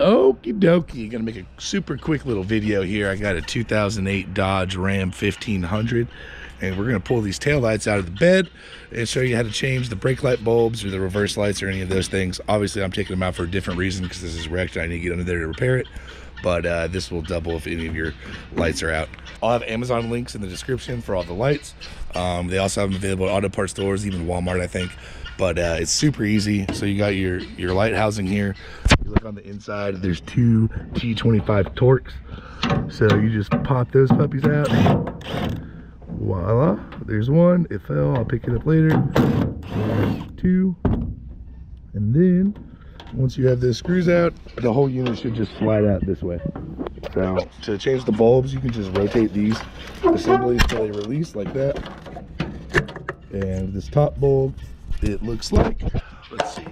Okie dokie, gonna make a super quick little video here. I got a 2008 Dodge Ram 1500 and we're gonna pull these tail lights out of the bed and show you how to change the brake light bulbs or the reverse lights or any of those things. Obviously I'm taking them out for a different reason because this is wrecked and I need to get under there to repair it, but this will double if any of your lights are out. I'll have Amazon links in the description for all the lights. They also have them available at auto parts stores, even Walmart I think. But it's super easy. So you got your light housing here. You look on the inside, there's two T25 Torx. So you just pop those puppies out. Voila, there's one. It fell, I'll pick it up later. There's two. And then once you have those screws out, the whole unit should just slide out this way. So to change the bulbs, you can just rotate these assemblies till they release like that. And this top bulb, it looks like, let's see.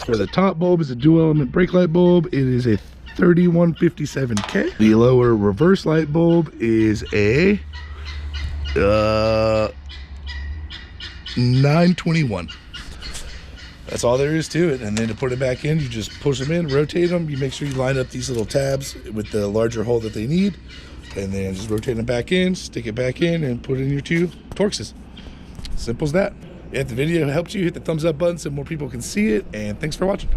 So the top bulb is a dual element brake light bulb. It is a 3157K. The lower reverse light bulb is a 921. That's all there is to it. And then to put it back in, you just push them in, rotate them. You make sure you line up these little tabs with the larger hole that they need. And then just rotate them back in, stick it back in, and put in your two Torxes. Simple as that. If the video helped you, hit the thumbs up button so more people can see it. And thanks for watching.